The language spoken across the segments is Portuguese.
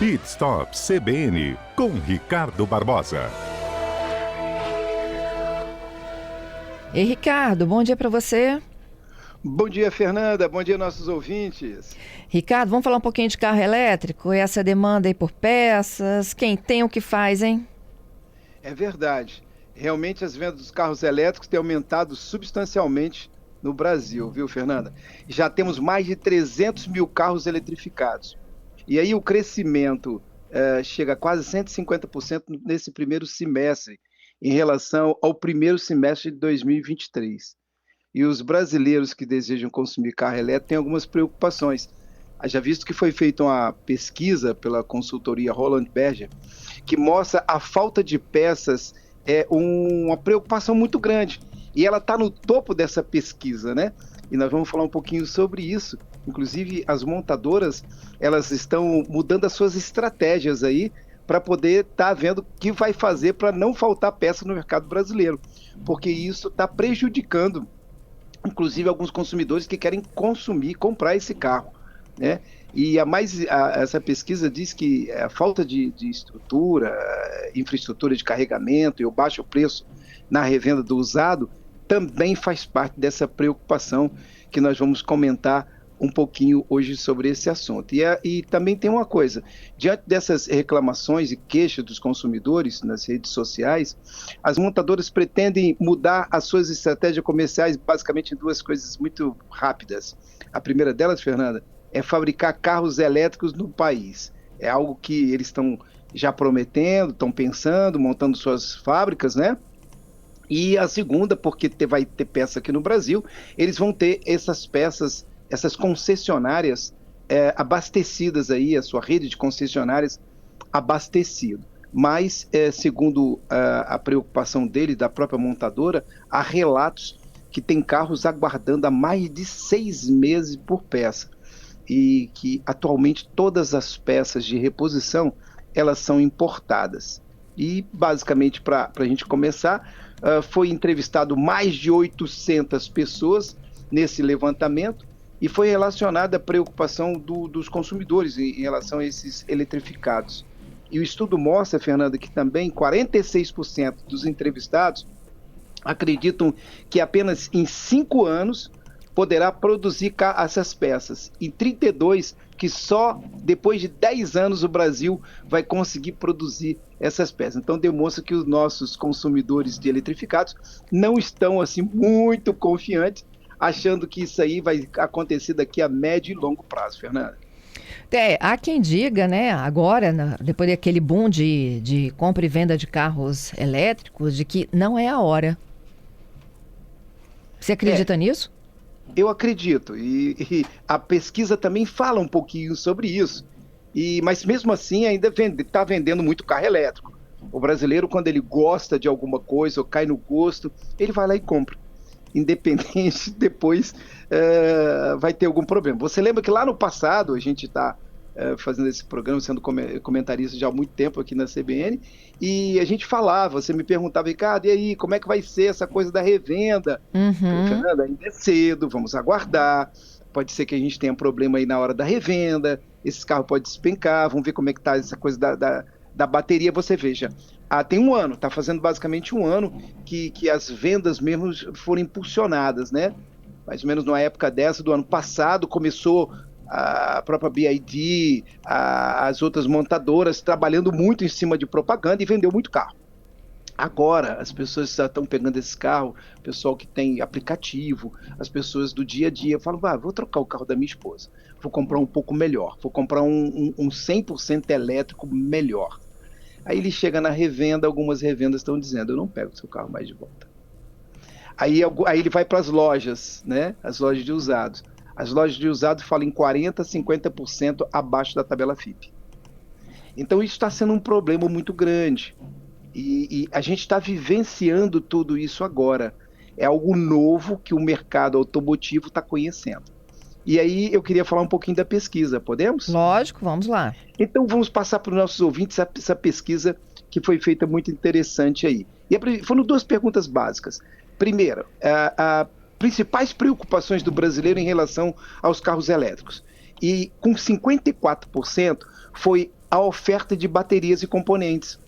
Pit Stop CBN, com Ricardo Barbosa. Ei, Ricardo, bom dia para você. Bom dia, Fernanda. Bom dia, nossos ouvintes. Ricardo, vamos falar um pouquinho de carro elétrico? Essa demanda aí por peças, quem tem o que faz, hein? É verdade. Realmente as vendas dos carros elétricos têm aumentado substancialmente no Brasil, viu, Fernanda? Já temos mais de 300 mil carros eletrificados. E aí o crescimento chega a quase 150% nesse primeiro semestre, em relação ao primeiro semestre de 2023. E os brasileiros que desejam consumir carro elétrico têm algumas preocupações. Haja visto que foi feita uma pesquisa pela consultoria Roland Berger, que mostra a falta de peças uma preocupação muito grande. E ela está no topo dessa pesquisa, né? E nós vamos falar um pouquinho sobre isso. Inclusive, as montadoras, elas estão mudando as suas estratégias aí para poder estar vendo o que vai fazer para não faltar peça no mercado brasileiro. Porque isso está prejudicando, inclusive, alguns consumidores que querem comprar esse carro, né? E essa pesquisa diz que a falta de estrutura, infraestrutura de carregamento e o baixo preço na revenda do usado também faz parte dessa preocupação que nós vamos comentar um pouquinho hoje sobre esse assunto. E também tem uma coisa, diante dessas reclamações e queixas dos consumidores nas redes sociais, as montadoras pretendem mudar as suas estratégias comerciais basicamente em duas coisas muito rápidas. A primeira delas, Fernanda, é fabricar carros elétricos no país. É algo que eles estão já prometendo, estão pensando, montando suas fábricas, né? E a segunda, porque vai ter peça aqui no Brasil, eles vão ter essas peças, essas concessionárias abastecidas aí, a sua rede de concessionárias abastecida. Mas, segundo a preocupação dele, da própria montadora, há relatos que tem carros aguardando há mais de 6 meses por peça. E que atualmente todas as peças de reposição, elas são importadas. E basicamente, para a gente começar, foi entrevistado mais de 800 pessoas nesse levantamento e foi relacionada a preocupação dos consumidores em relação a esses eletrificados. E o estudo mostra, Fernanda, que também 46% dos entrevistados acreditam que apenas em 5 anos poderá produzir essas peças. E 32% que só depois de 10 anos o Brasil vai conseguir produzir essas peças. Então demonstra que os nossos consumidores de eletrificados não estão assim muito confiantes, achando que isso aí vai acontecer daqui a médio e longo prazo, Fernanda. Há quem diga, né, agora, depois daquele boom de compra e venda de carros elétricos, de que não é a hora. Você acredita nisso? Eu acredito, e a pesquisa também fala um pouquinho sobre isso, mas mesmo assim ainda está vendendo muito carro elétrico. O brasileiro, quando ele gosta de alguma coisa ou cai no gosto, ele vai lá e compra, independente depois vai ter algum problema. Você lembra que lá no passado, a gente está fazendo esse programa, sendo comentarista já há muito tempo aqui na CBN, e a gente falava, você me perguntava, Ricardo, e aí, como é que vai ser essa coisa da revenda? Fernanda, ainda é cedo, vamos aguardar, pode ser que a gente tenha problema aí na hora da revenda, esse carro pode despencar, vamos ver como é que está essa coisa da bateria. Você veja, tem um ano, está fazendo basicamente um ano que as vendas mesmo foram impulsionadas, né? Mais ou menos na época dessa do ano passado, começou a própria BYD, as outras montadoras trabalhando muito em cima de propaganda e vendeu muito carro. Agora, as pessoas estão pegando esse carro, o pessoal que tem aplicativo, as pessoas do dia a dia, falam, vou trocar o carro da minha esposa, vou comprar um pouco melhor, vou comprar um 100% elétrico melhor. Aí ele chega na revenda, algumas revendas estão dizendo, eu não pego o seu carro mais de volta. Aí ele vai para as lojas, né? As lojas de usados. As lojas de usados falam em 40%, 50% abaixo da tabela FIPE. Então isso está sendo um problema muito grande. E a gente está vivenciando tudo isso agora. É algo novo que o mercado automotivo está conhecendo. E aí eu queria falar um pouquinho da pesquisa, podemos? Lógico, vamos lá. Então vamos passar para os nossos ouvintes essa pesquisa que foi feita muito interessante aí. E foram 2 perguntas básicas. Primeiro, principais preocupações do brasileiro em relação aos carros elétricos. E com 54% foi a oferta de baterias e componentes.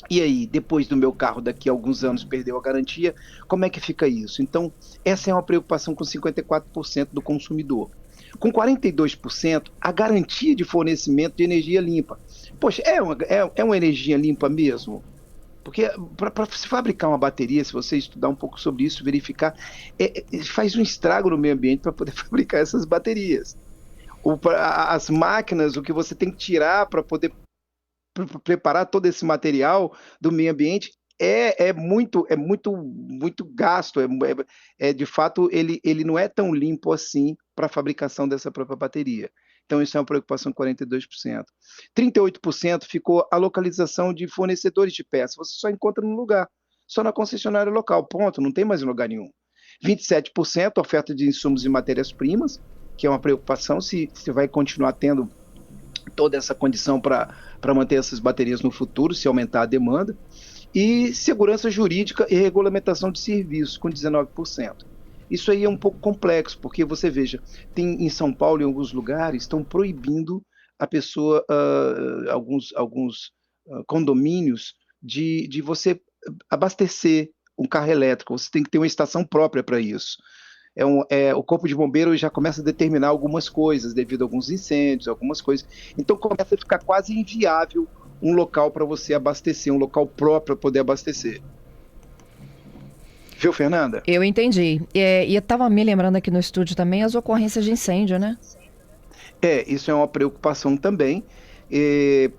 E aí, depois do meu carro, daqui a alguns anos, perdeu a garantia, como é que fica isso? Então, essa é uma preocupação com 54% do consumidor. Com 42%, a garantia de fornecimento de energia limpa. Poxa, é uma energia limpa mesmo? Porque para se fabricar uma bateria, se você estudar um pouco sobre isso, verificar, faz um estrago no meio ambiente para poder fabricar essas baterias. As máquinas, o que você tem que tirar para poder preparar todo esse material do meio ambiente muito gasto, de fato ele não é tão limpo assim para a fabricação dessa própria bateria. Então isso é uma preocupação com 42%. 38% ficou a localização de fornecedores de peças, você só encontra num lugar, só na concessionária local, ponto, não tem mais em lugar nenhum. 27% oferta de insumos e matérias-primas, que é uma preocupação se vai continuar tendo toda essa condição para manter essas baterias no futuro, se aumentar a demanda, e segurança jurídica e regulamentação de serviços, com 19%. Isso aí é um pouco complexo, porque você veja, tem em São Paulo, em alguns lugares, estão proibindo a pessoa, alguns condomínios, de você abastecer um carro elétrico, você tem que ter uma estação própria para isso. O Corpo de Bombeiros já começa a determinar algumas coisas, devido a alguns incêndios, algumas coisas. Então começa a ficar quase inviável um local para você abastecer, um local próprio para poder abastecer. Viu, Fernanda? Eu entendi. E eu estava me lembrando aqui no estúdio também as ocorrências de incêndio, né? Isso é uma preocupação também.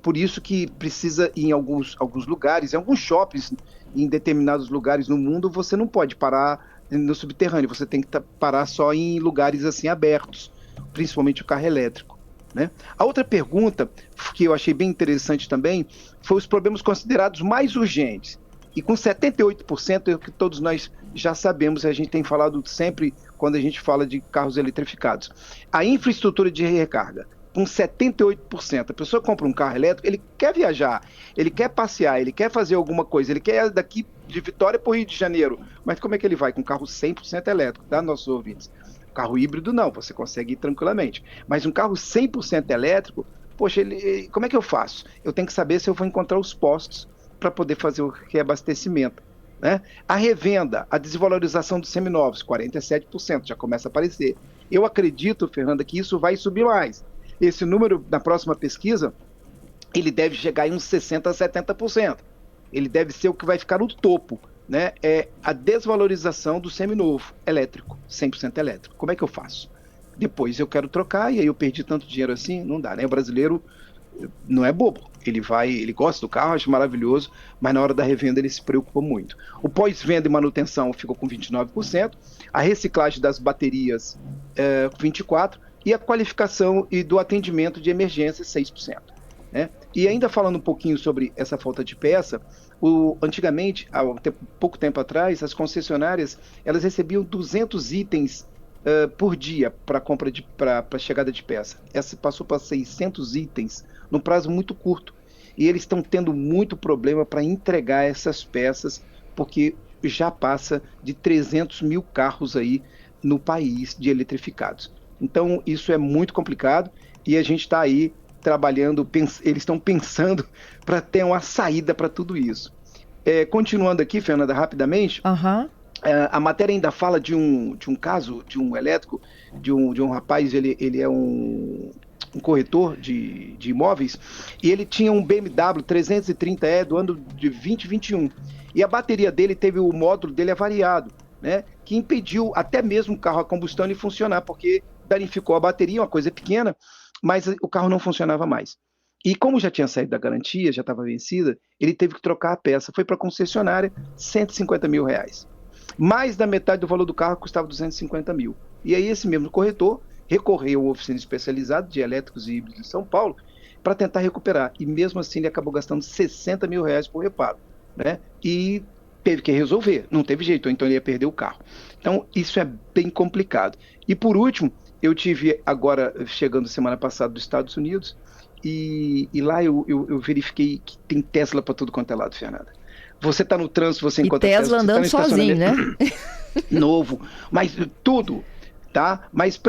Por isso que precisa, em alguns lugares, em alguns shoppings, em determinados lugares no mundo, você não pode parar no subterrâneo, você tem que parar só em lugares assim abertos, principalmente o carro elétrico, né? A outra pergunta, que eu achei bem interessante também, foi os problemas considerados mais urgentes. E com 78%, é o que todos nós já sabemos, a gente tem falado sempre quando a gente fala de carros eletrificados. A infraestrutura de recarga, com 78%. A pessoa compra um carro elétrico, ele quer viajar, ele quer passear, ele quer fazer alguma coisa, ele quer ir daqui de Vitória para o Rio de Janeiro. Mas como é que ele vai? Com um carro 100% elétrico, tá, nossos ouvintes? Carro híbrido não, você consegue ir tranquilamente. Mas um carro 100% elétrico, poxa, como é que eu faço? Eu tenho que saber se eu vou encontrar os postos para poder fazer o reabastecimento, né? A revenda, a desvalorização dos seminovos, 47%, já começa a aparecer. Eu acredito, Fernanda, que isso vai subir mais. Esse número, na próxima pesquisa, ele deve chegar em uns 60% a 70%. Ele deve ser o que vai ficar no topo, né? É a desvalorização do seminovo elétrico, 100% elétrico. Como é que eu faço? Depois eu quero trocar e aí eu perdi tanto dinheiro assim? Não dá, né? O brasileiro não é bobo. Ele gosta do carro, acha maravilhoso, mas na hora da revenda ele se preocupa muito. O pós-venda e manutenção ficou com 29%, a reciclagem das baterias 24%, e a qualificação e do atendimento de emergência 6%. Né? E ainda falando um pouquinho sobre essa falta de peça, antigamente, há pouco tempo atrás, as concessionárias elas recebiam 200 itens por dia para compra para chegada de peça. Essa passou para 600 itens num prazo muito curto. E eles estão tendo muito problema para entregar essas peças, porque já passa de 300 mil carros aí no país de eletrificados. Então isso é muito complicado e a gente está aí trabalhando, eles estão pensando para ter uma saída para tudo isso. Continuando aqui, Fernanda, rapidamente, a matéria ainda fala de um caso, de um elétrico, de um rapaz, ele é um corretor de imóveis, e ele tinha um BMW 330e do ano de 2021, e a bateria dele teve o módulo dele avariado, né, que impediu até mesmo o carro a combustão de funcionar, porque danificou a bateria, uma coisa pequena, mas o carro não funcionava mais. E como já tinha saído da garantia, já estava vencida, ele teve que trocar a peça, foi para a concessionária, R$150 mil. Mais da metade do valor do carro custava 250 mil. E aí esse mesmo corretor recorreu à oficina especializada de elétricos e híbridos de São Paulo para tentar recuperar. E mesmo assim ele acabou gastando R$60 mil por reparo, né? E teve que resolver, não teve jeito, então ele ia perder o carro. Então isso é bem complicado. E por último, eu tive agora, chegando semana passada dos Estados Unidos, e lá eu verifiquei que tem Tesla para tudo quanto é lado, Fernanda. Você está no trânsito, você encontra Tesla andando sozinho, né? Novo, mas tudo. tá? Mas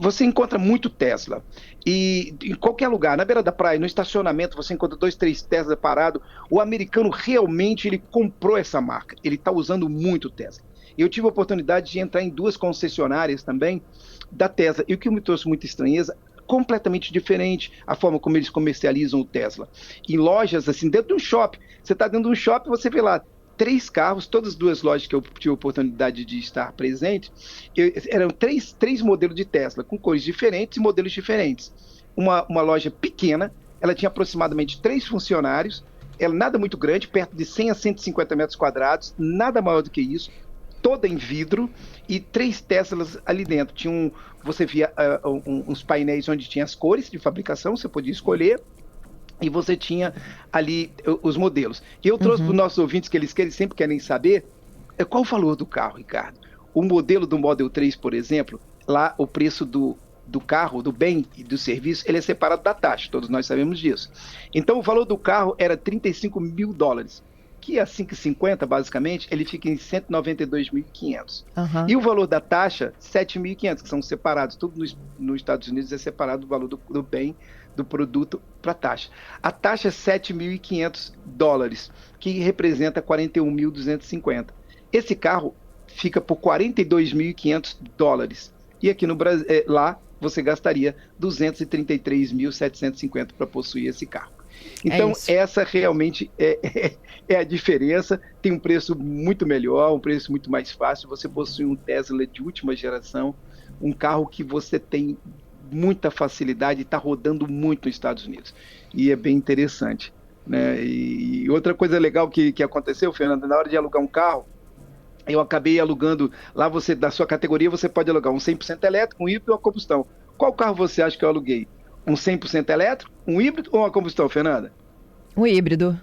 você encontra muito Tesla. E em qualquer lugar, na beira da praia, no estacionamento, você encontra 2, 3 Tesla parado. O americano realmente ele comprou essa marca. Ele está usando muito Tesla. Eu tive a oportunidade de entrar em 2 concessionárias também da Tesla. E o que me trouxe muita estranheza, completamente diferente a forma como eles comercializam o Tesla. Em lojas, assim, dentro de um shopping. Você está dentro de um shopping, você vê lá 3 carros, todas as 2 lojas que eu tive a oportunidade de estar presente, eram três modelos de Tesla, com cores diferentes e modelos diferentes. Uma loja pequena, ela tinha aproximadamente 3 funcionários, ela nada muito grande, perto de 100 a 150 metros quadrados, nada maior do que isso, toda em vidro, e 3 Teslas ali dentro. Você via uns painéis onde tinha as cores de fabricação, você podia escolher, e você tinha ali os modelos. E eu trouxe para os nossos ouvintes que eles sempre querem saber qual o valor do carro, Ricardo. O modelo do Model 3, por exemplo, lá o preço do carro, do bem e do serviço, ele é separado da taxa, todos nós sabemos disso. Então o valor do carro era $35 mil, que a 5,50 basicamente, ele fica em 192.500. E o valor da taxa, 7.500, que são separados, tudo nos Estados Unidos é separado o valor do bem, do produto para a taxa. A taxa é $7.500, que representa 41.250. Esse carro fica por $42.500. E aqui no Brasil, lá você gastaria 233.750 para possuir esse carro. Então, essa realmente é a diferença. Tem um preço muito melhor, um preço muito mais fácil. Você possui um Tesla de última geração, um carro que você tem muita facilidade e está rodando muito nos Estados Unidos. E é bem interessante, né? E outra coisa legal que aconteceu, Fernando, na hora de alugar um carro, eu acabei alugando, lá da sua categoria, você pode alugar um 100% elétrico, um híbrido ou uma combustão. Qual carro você acha que eu aluguei? Um 100% elétrico, um híbrido ou uma combustão, Fernanda? Um híbrido.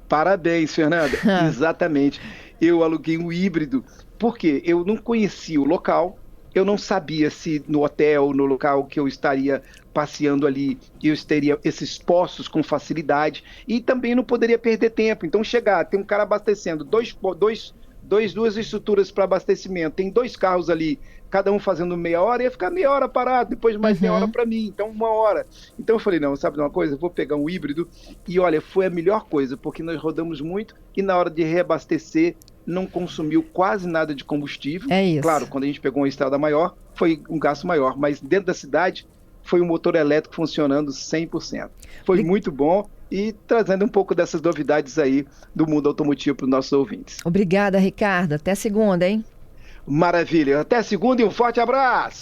Parabéns, Fernanda. Exatamente. Eu aluguei um híbrido, porque eu não conhecia o local, eu não sabia se no hotel, no local que eu estaria passeando ali, eu teria esses postos com facilidade, e também não poderia perder tempo. Então tem um cara abastecendo, duas estruturas para abastecimento, tem 2 carros ali, cada um fazendo meia hora, ia ficar meia hora parado, depois mais meia hora para mim, então 1 hora. Então eu falei, não, sabe de uma coisa? Eu vou pegar um híbrido, e olha, foi a melhor coisa, porque nós rodamos muito, e na hora de reabastecer, não consumiu quase nada de combustível. É isso. Claro, quando a gente pegou uma estrada maior, foi um gasto maior, mas dentro da cidade, foi um motor elétrico funcionando 100%. Foi muito bom, e trazendo um pouco dessas novidades aí do mundo automotivo para os nossos ouvintes. Obrigada, Ricardo. Até segunda, hein? Maravilha. Até segunda e um forte abraço!